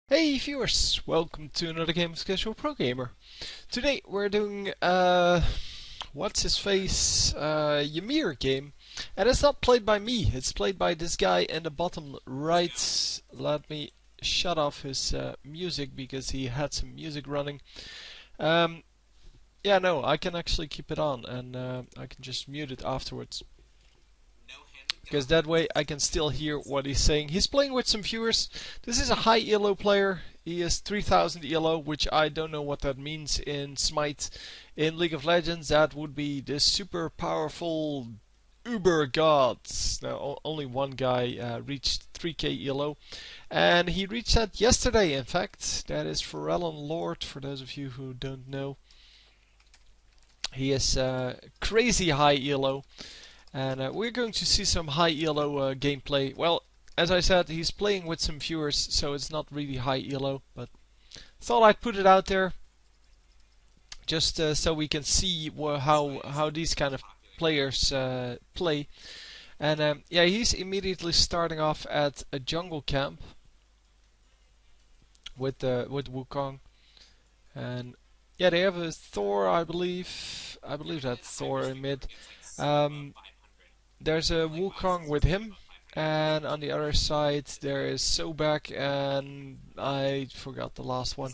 Hey viewers, welcome to another game of Casual Pro Gamer. Today we're doing what's his face Ymir game, and it's not played by me. It's played by this guy in the bottom right. Let me shut off his music because he had some music running. Um, yeah, no, I can actually keep it on, and I can just mute it afterwards. Because that way I can still hear what he's saying. He's playing with some viewers. This is a high ELO player. He is 3000 ELO, which I don't know what that means in Smite. In League of Legends, that would be the super powerful Uber gods. Now, only one guy reached 3k ELO. And he reached that yesterday, in fact. That is Pharrellon Lord, for those of you who don't know. He is crazy high ELO. And we're going to see some high ELO gameplay. Well, as I said, he's playing with some viewers, so it's not really high ELO, but thought I'd put it out there just so we can see how these kind of players play. And yeah, he's immediately starting off at a jungle camp with Wukong, and yeah, they have a Thor, I believe. I believe that's Thor in mid. There's a Wukong with him, and on the other side there is Sobek, and I forgot the last one.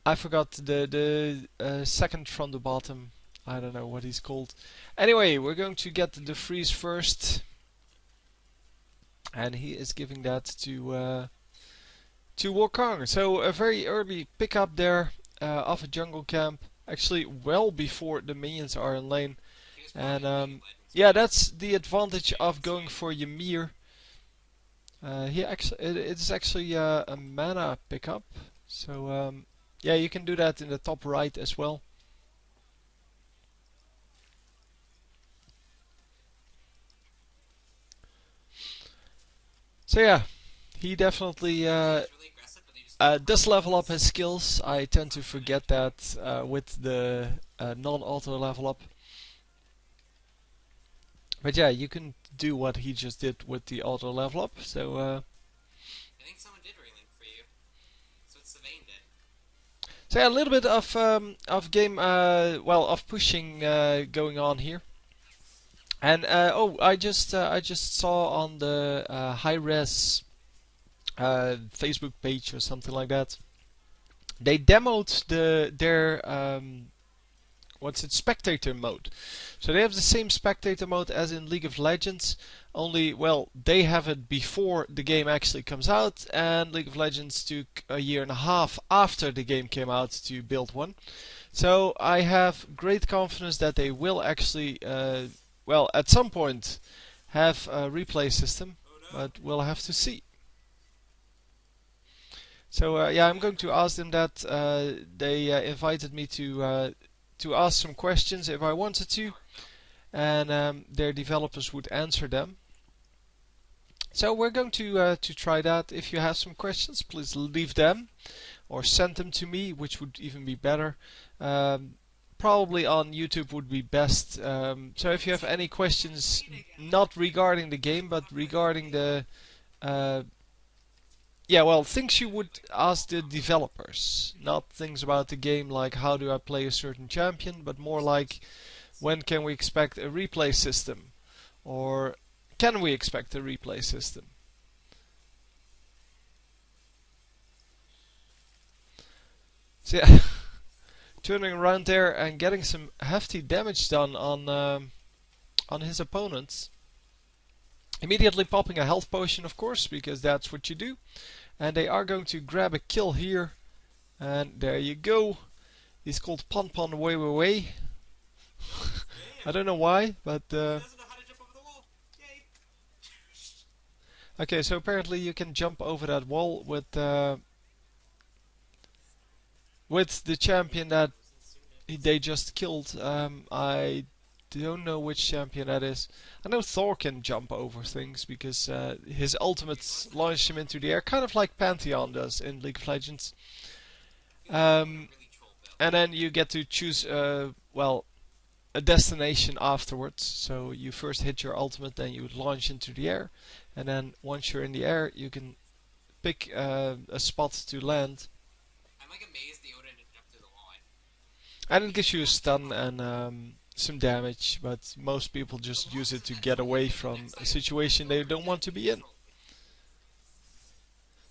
I forgot the second from the bottom. I don't know what he's called. Anyway, we're going to get the freeze first, and he is giving that to Wukong. So a very early pickup there of a jungle camp. Actually, well before the minions are in lane. And yeah, that's the advantage of going for Ymir. It's actually a mana pickup. So yeah, you can do that in the top right as well. So yeah, he definitely does level up his skills. I tend to forget that with the non-auto level up. But yeah, you can do what he just did with the auto level up. So I think someone did relink for you. So it's Sylvain did. So yeah, a little bit of game, well, of pushing going on here. And oh, I just saw on the high res Facebook page or something like that. They demoed their what's it, spectator mode. So they have the same spectator mode as in League of Legends, only, well, they have it before the game actually comes out, and League of Legends took a year and a half after the game came out to build one. So I have great confidence that they will actually, well, at some point have a replay system, but we'll have to see. So yeah, I'm going to ask them that. They invited me to ask some questions if I wanted to, and their developers would answer them. So we're going to try that. If you have some questions, please leave them or send them to me, which would even be better. Probably on YouTube would be best. So if you have any questions, not regarding the game, but regarding the yeah, well, things you would ask the developers, not things about the game like how do I play a certain champion, but more like when can we expect a replay system, or can we expect a replay system? So yeah, turning around there and getting some hefty damage done on his opponents. Immediately popping a health potion, of course, because that's what you do. And they are going to grab a kill here. And there you go. He's called PonPonWayWayWay. I don't know why, but okay, so apparently you can jump over that wall with the champion that they just killed. I don't know which champion that is. I know Thor can jump over things because his ultimate launched him into the air, kind of like Pantheon does in League of Legends. And then you get to choose, well, a destination afterwards. So you first hit your ultimate, then you would launch into the air, and then once you're in the air, you can pick a spot to land. I'm like amazed the Oda didn't jump through the wall. And it gives you a stun and some damage, but most people just use it to get away from a situation they don't want to be in.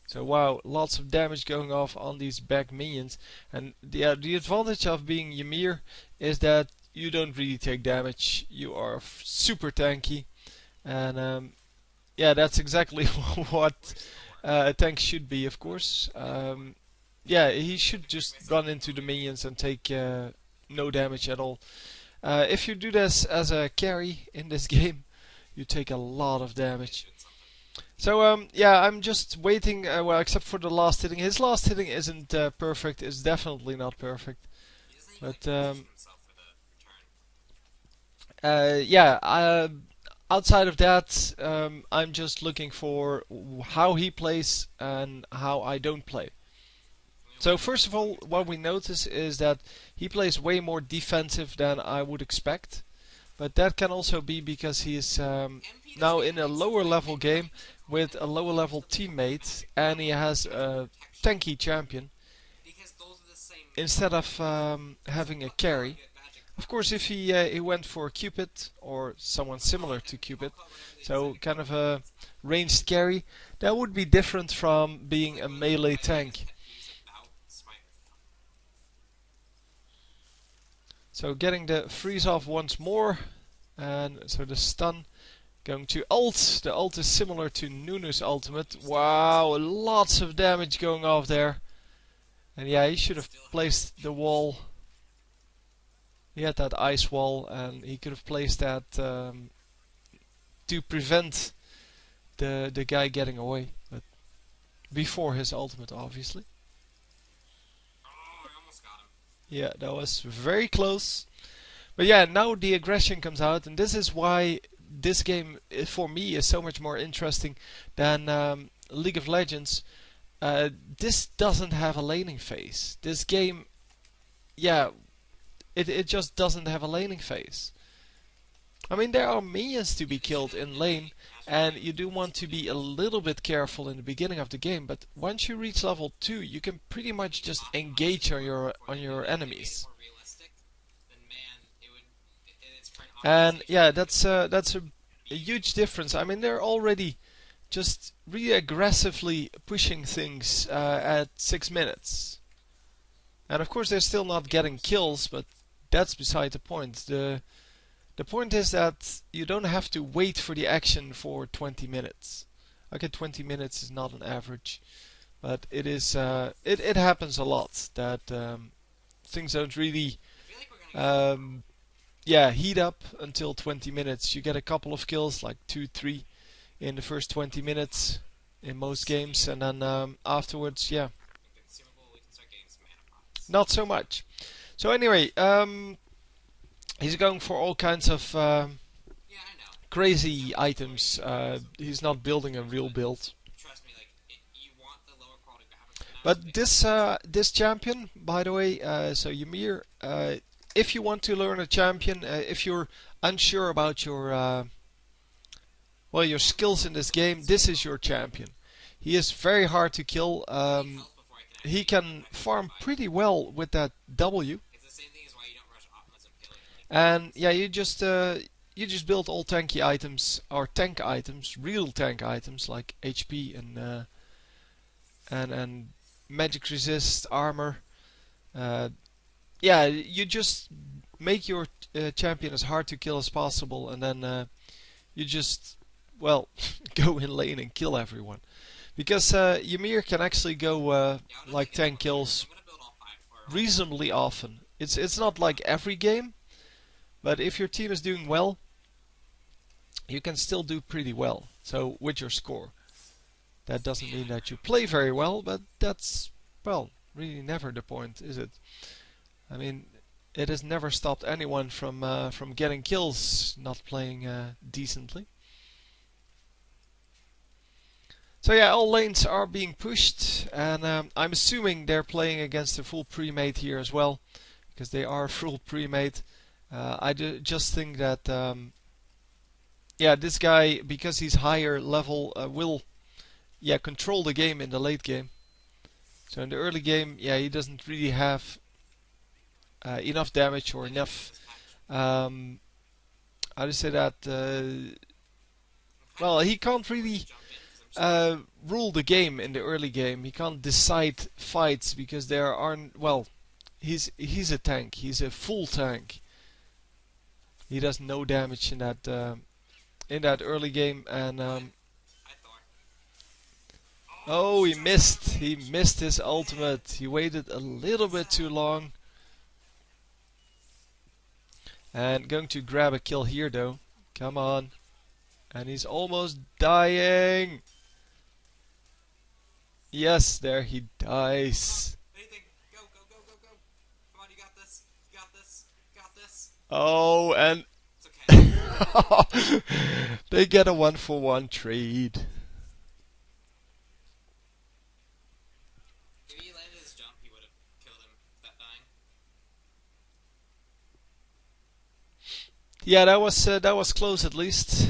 So wow, lots of damage going off on these back minions. And the advantage of being Ymir is that you don't really take damage. You are super tanky. And yeah, that's exactly what a tank should be, of course. Yeah, he should just run into the minions and take no damage at all. If you do this as a carry in this game, you take a lot of damage. So yeah, I'm just waiting. Well, except for the last hitting. His last hitting isn't perfect. It's definitely not perfect. But yeah, outside of that, I'm just looking for how he plays and how I don't play. So first of all, what we notice is that he plays way more defensive than I would expect. But that can also be because he is now in a lower level game with a lower level teammate, and he has a tanky champion instead of having a carry. Of course, if he went for Cupid or someone similar to Cupid, so kind of a ranged carry, that would be different from being a melee tank. So getting the freeze off once more, and so the stun going to ult. The ult is similar to Nunu's ultimate. Wow, lots of damage going off there. And yeah, he should have placed the wall. He had that ice wall, and he could have placed that to prevent the guy getting away, but before his ultimate, obviously. Oh, I almost got him. Yeah, that was very close. But yeah, now the aggression comes out, and this is why this game, for me, is so much more interesting than League of Legends. This doesn't have a laning phase. This game, yeah, it just doesn't have a laning phase. I mean, there are minions to be killed in lane, and you do want to be a little bit careful in the beginning of the game, but once you reach level 2, you can pretty much just engage on your enemies. And yeah, that's a huge difference. I mean, they're already just really aggressively pushing things at 6 minutes. And of course, they're still not getting kills, but that's beside the point. The point is that you don't have to wait for the action for 20 minutes. Okay, 20 minutes is not an average, but it is. It happens a lot that things don't really yeah, heat up until 20 minutes. You get a couple of kills, like 2, 3, in the first 20 minutes in most games, and then afterwards, yeah, not so much. So anyway, he's going for all kinds of crazy items. He's not building a real build. But this champion, by the way, so Ymir, if you want to learn a champion, if you're unsure about your well, your skills in this game, this is your champion. He is very hard to kill. He can farm pretty well with that W. And yeah, you just build all tanky items, or tank items, real tank items like HP and magic resist, armor. Yeah, you just make your champion as hard to kill as possible, and then you just, well, go in lane and kill everyone. Because Ymir can actually go like 10 kills reasonably often. It's not like every game, but if your team is doing well, you can still do pretty well. So with your score. That doesn't mean that you play very well, but that's, well, really never the point, is it? I mean, it has never stopped anyone from getting kills not playing decently. So yeah, all lanes are being pushed, and I'm assuming they're playing against a full pre-made here as well, because they are full pre-made. just think that yeah, this guy, because he's higher level, will yeah control the game in the late game. So in the early game, yeah, he doesn't really have enough damage or Like at the end of enough. this patch. Um, how to say that? I'm kind of Well, he waiting for can't Thor to really jump in because I'm just like, rule the game in the early game. He can't decide fights because there aren't. Well, he's a tank. He's a full tank. He does no damage in that early game, and hi, hi Thor. Oh, oh, he just enough missed. He damage. missed his Man, ultimate. He waited a little bit too sad. long. And going to grab a kill here though. Come on. And he's almost dying. Yes, there he Come on, dies. anything. Go, go, go, go, go. Come on, you got this. You got this. You got this. Oh, and It's okay. they get a 1-for-1 trade. If he landed his jump, he would have killed him without dying. Yeah, that was close at least.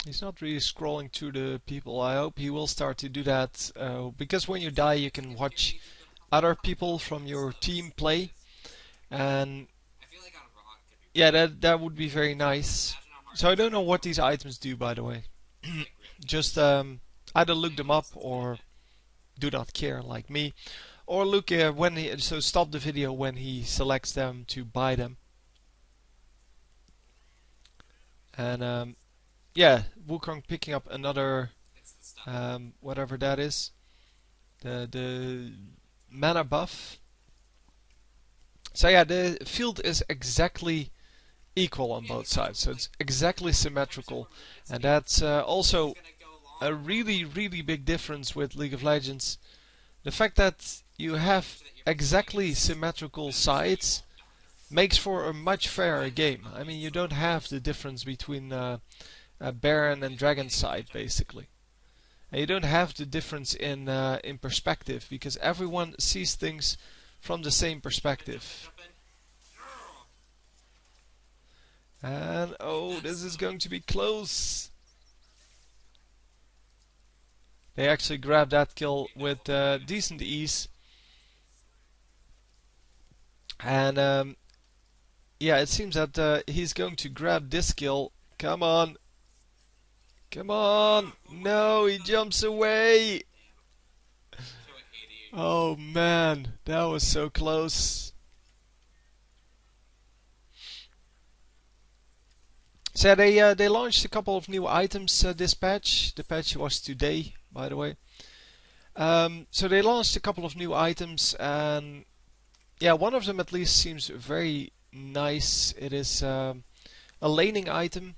He's not really scrolling through the people. I hope he will start to do that because when you die, you I can think if watch you could other hold people control from as your slow as team Smite play, is, and I feel like on Raw it could be yeah, really good. that would be very nice. Imagine how hard So it I is to don't know get what Thor these items do, by the way. like really Just fast. either look them Anyways, up it's been a or bit. do not care like me, or look when he so stop the video when he selects them to buy them. And yeah, Wukong picking up another It's the stuff. whatever that is, the mana buff. So yeah, the field is exactly equal on Yeah, both he's gonna sides, so like it's exactly punch symmetrical, over movement and speed. that's He's also gonna go a long, long, really long. really big difference with League of Legends. The fact that you have So that your exactly protagonists symmetrical eventually sides won't die. makes for a much Or fairer find out game. about I the mean, you don't story have the first. difference between Baron and Dragon Anything to side, jump in. basically. And you don't have the difference in perspective because everyone sees things from the same Jump in, perspective. jump in. And And oh, that's this is the going to be close. They actually grabbed that kill with decent ease. And yeah, it seems that he's going to grab this kill. Come on. Come on. No, he jumps away. damn. Show it 80. Oh man, that was so close. So they launched a couple of new items this patch. The patch was today, by the way. So they launched a couple of new items, and yeah, one of them at least seems very nice. It is a laning item.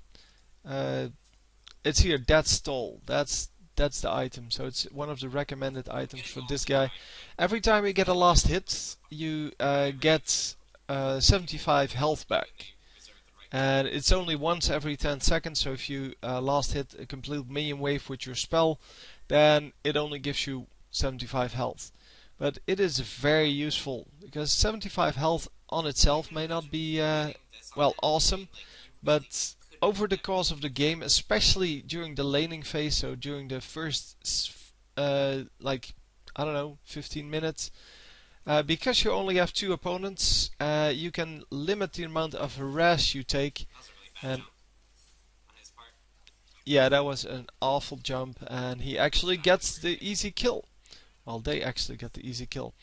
Uh, it's here, Dead Stall. That's the item. So it's one of the recommended I'm items getting for all this the guy. Every time you get a last hit, you get 75 health back. they reserve the right to And it's only once every 10 seconds, so if you last hit a complete minion wave with your spell, then it only gives you 75 health. But it is very useful, because 75 health on I itself can may not imagine be, getting this on well, that awesome, fight, like you really but couldn't over the ever course of the beat game, that. especially during the laning phase, so during the first, like, I don't know, 15 minutes, because you only have two opponents, you can limit the amount of harass you take. That was a really bad And jump on his part. yeah, that was an awful jump, and he actually Not even gets very the good. easy kill. Well, they actually get the easy kill.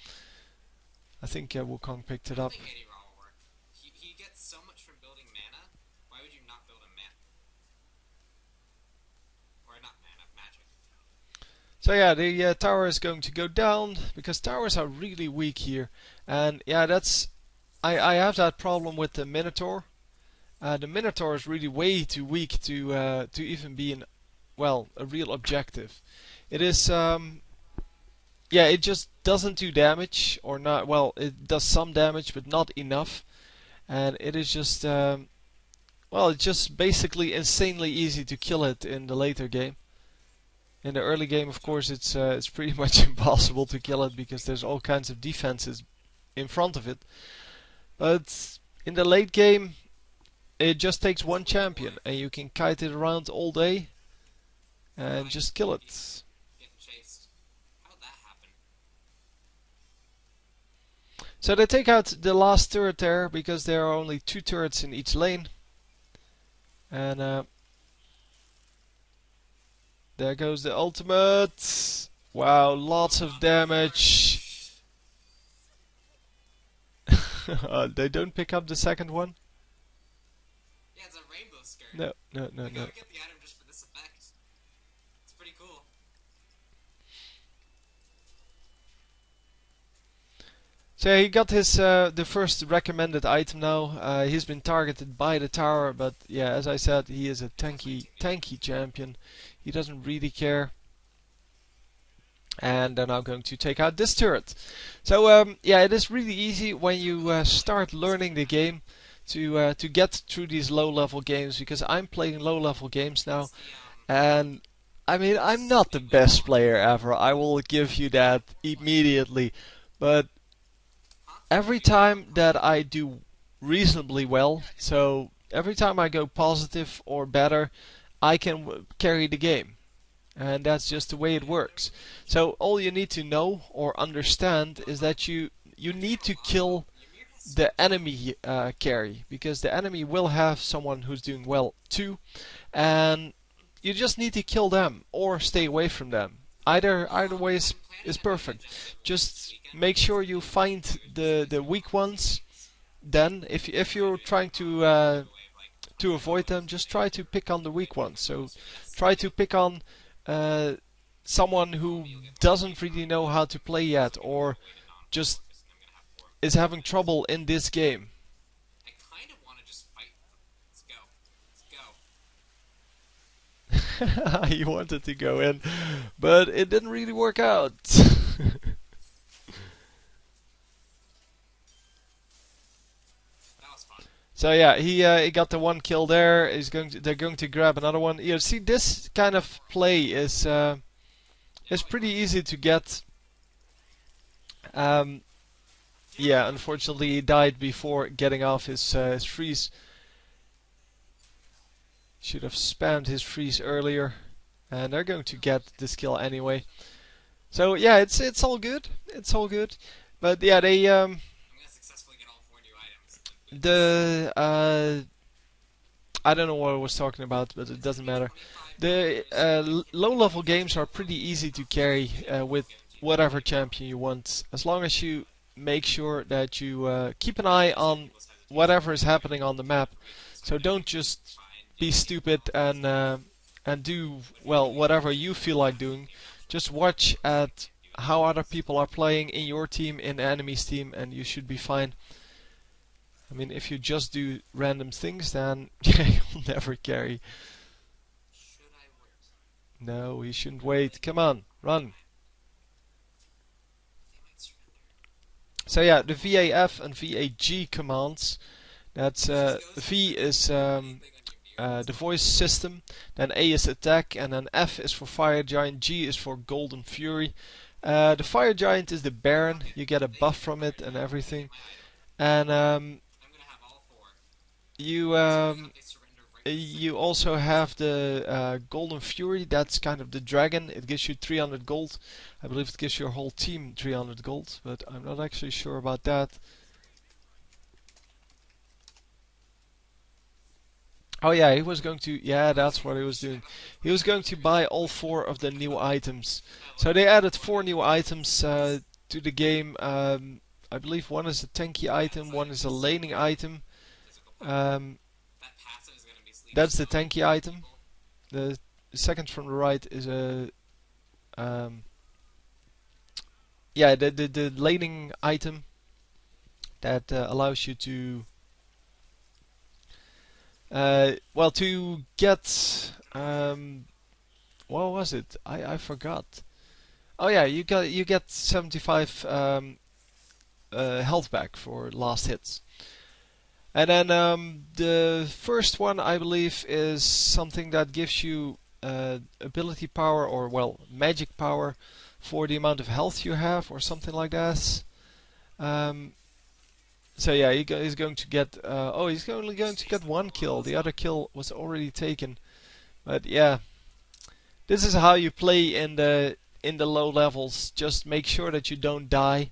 I think Wukong picked I it don't up. think AD Raw will work. He gets so much from building mana. Why would you not build a mana? Or not mana, magic. So yeah, the tower is going to go down because towers are really weak here, and yeah, that's I have that problem with the Minotaur. The Minotaur is really way too weak to even be a real objective. It is yeah, it just doesn't do damage or not. Well, it does some damage, but not enough, and it is just it's just basically insanely easy to kill it in the later game. In the early game, of course, it's pretty much impossible to kill it because there's all kinds of defenses in front of it. But in the late game, it just takes one champion, and you can kite it around all day and just kill it. Getting chased. How'd that happen? So they take out the last turret there because there are only 2 turrets in each lane. And there goes the ultimate. Wow, lots of damage. They don't pick up the second one. Yeah, it's a rainbow skirt. No. I gotta get the item just for this effect. It's pretty cool. So he got his the first recommended item now. He's been targeted by the tower, but yeah, as I said, he is a tanky champion. He doesn't really care. And they're now going to take out this turret. So yeah, it is really easy when you start learning the game to get through these low-level games, because I'm playing low-level games now, and I mean, I'm not the best player ever. I will give you that immediately, but every time that I do reasonably well, so every time I go positive or better, I can carry the game. And that's just the way it works. So all you need to know or understand is that you need to kill the enemy carry, because the enemy will have someone who's doing well too, and you just need to kill them or stay away from them. Either way is perfect. Just make sure you find the weak ones. Then if you're trying to avoid them, just try to pick on the weak ones. So try to pick on someone who doesn't really know how to play yet, or just is having trouble in this game. I kind of want to just fight them. Let's go. He wanted to go in, but it didn't really work out. That was fun. So yeah, he got the 1 kill there. They're going to grab another one. You see, this kind of play is pretty easy to get. Yeah, unfortunately he died before getting off his freeze. Should have spammed his freeze earlier, and they're going to get this kill anyway. So yeah, it's all good. It's all good. But yeah, they I'm gonna successfully get all 4 new items. the I don't know what I was talking about, but it doesn't matter. The low-level games are pretty easy to carry with whatever champion you want, as long as you make sure that you keep an eye on whatever is happening on the map. So don't just be stupid and do well whatever you feel like doing. Just watch at how other people are playing in your team, in the enemy's team, and you should be fine. I mean, if you just do random things, then you'll never carry. Should I wait? No, he shouldn't wait. Come on, run. They might surrender. So yeah, the VAF and VAG commands. That's V is the voice system, then A is attack, and then F is for fire giant, G is for golden fury. The fire giant is the Baron. You get a buff from it and everything. And I'm gonna have all 4. you also have the golden fury. That's kind of the dragon. It gives you 300 gold. I believe it gives your whole team 300 gold, but I'm not actually sure about that. Oh yeah, he was going to, yeah, that's what he was doing. He was going to buy all 4 of the new items. So they added 4 new items to the game. I believe one is a tanky item, one is a laning item. That's the tanky item. The second from the right is a yeah, the laning item that allows you to well, to get what was it? I forgot. Oh yeah, you get 75 health back for last hits. And then the first one, I believe, is something that gives you ability power, or well, magic power for the amount of health you have, or something like that. So yeah, he's going to get. Oh, he's only going to get one kill. The other kill was already taken. But yeah, this is how you play in the low levels. Just make sure that you don't die,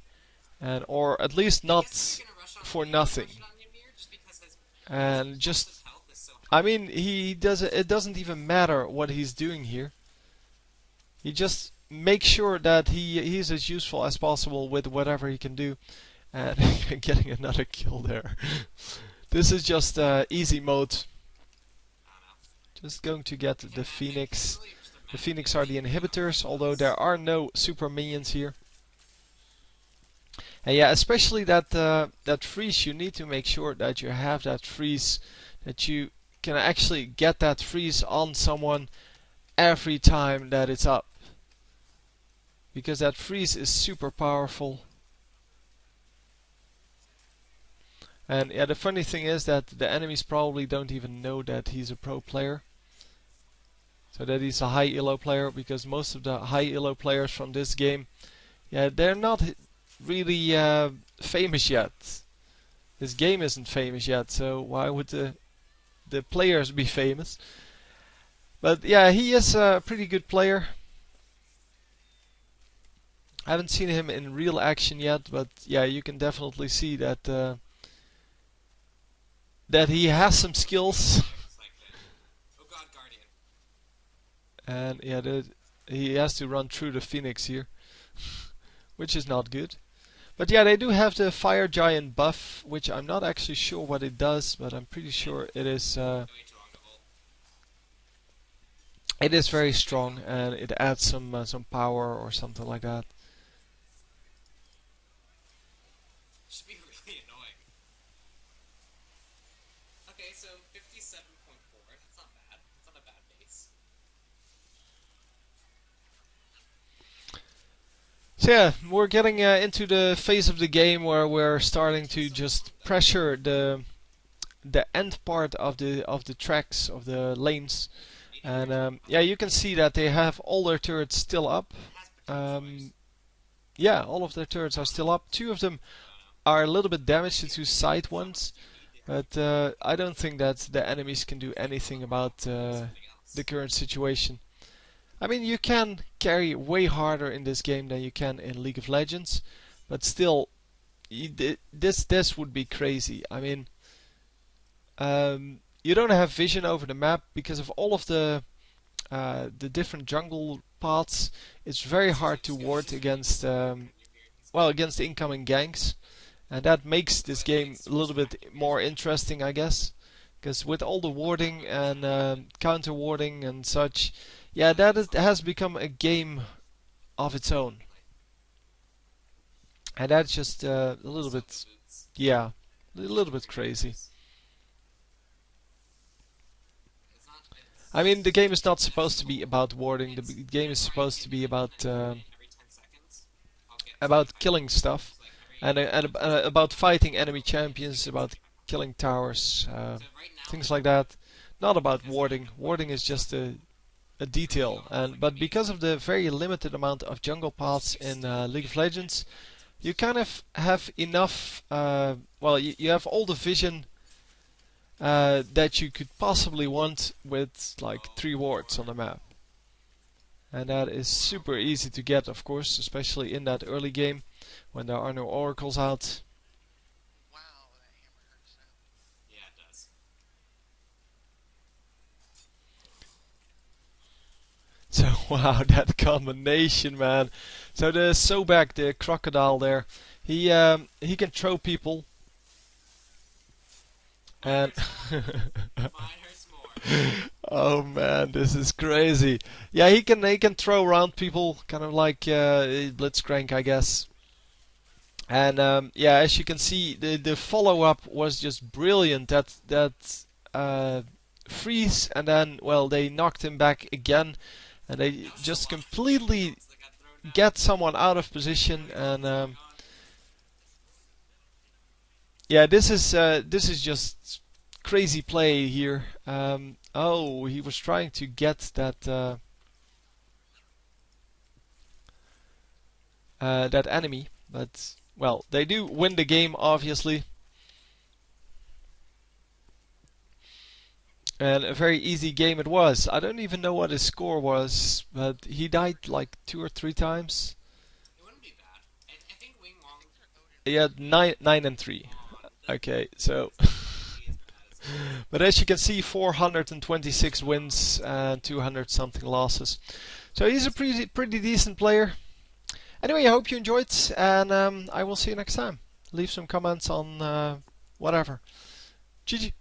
and or at least I not guess if you're gonna rush on for Ymir, nothing. rush it on Ymir just because his And loss just, of health is so I high. mean, he does. It doesn't even matter what he's doing here. He just makes sure that he's as useful as possible with whatever he can do. And getting another kill there. This is just easy mode. I don't know. Just going to get the I can Phoenix. really just The imagine Phoenix him are the taking down a bunch inhibitors, of although those. there are no super minions here. And yeah, especially that freeze, you need to make sure that you have that freeze, that you can actually get that freeze on someone every time that it's up. Because that freeze is super powerful. And yeah, the funny thing is that the enemies probably don't even know that he's a pro player. So that he's a high ELO player, because most of the high ELO players from this game, yeah, they're not really famous yet. This game isn't famous yet, so why would the players be famous? But yeah, he is a pretty good player. I haven't seen him in real action yet, but yeah, you can definitely see that he has some skills. Looks like that. Oh god, Guardian. And yeah, he has to run through the Phoenix here, which is not good. But yeah, they do have the Fire Giant buff, which I'm not actually sure what it does, but I'm pretty sure it is Way too long to hold. very strong, and it adds some power or something like that. Should be really annoying. Okay, so 57.4. That's not bad. That's not a bad base. So yeah, we're getting into the phase of the game where we're starting to just pressure the end part of the tracks of the lanes, and yeah, you can see that they have all their turrets still up. It has potential. Yeah, all of their turrets are still up. Two of them are a little bit damaged, the two side ones, but I don't think that the enemies can do anything about Something else. the current situation. I mean, you can carry way harder in this game than you can in League of Legends, but still, this would be crazy. I mean, you don't have vision over the map because of all of the different jungle paths. It's very hard to ward against against incoming ganks, and that makes this game a little bit more interesting, I guess. Because with all the warding and counter warding and such, yeah, has become a game of its own, and that's just a little bit, yeah, a little bit crazy. I mean, the game is not supposed to be about warding. The game is supposed to be Every 10 seconds, I'll get about killing stuff, like and about fighting enemy champions, about killing towers, so right now, things like that. Not about warding. Warding is just a detail, and but because of the very limited amount of jungle paths in League of Legends, you kind of have enough. You have all the vision that you could possibly want with like 3 wards on the map. And that is super easy to get, of course, especially in that early game when there are no oracles out. yeah, it does. So wow, that combination, man. So the Sobek, the crocodile there, he can throw people, and Mine hurts more. oh man, this is crazy. Yeah, he can throw around people, kind of like Blitzcrank, I guess. And yeah, as you can see, the follow up was just brilliant. That freeze, and then well, they knocked him back again, and they just completely That got thrown down. get someone out of position. And yeah, this is just crazy play here. Oh, he was trying to get that enemy, but well, they do win the game, obviously. And a very easy game it was. I don't even know what his score was, but he died like 2 or 3 times. It wouldn't be bad. I think Wing Wong He had nine and 3. on Okay, so. doesn't be as bad as it is. But as you can see, 426 wins and 200 something losses. So he's a pretty decent player. Anyway, I hope you enjoyed, and I will see you next time. Leave some comments on whatever. GG.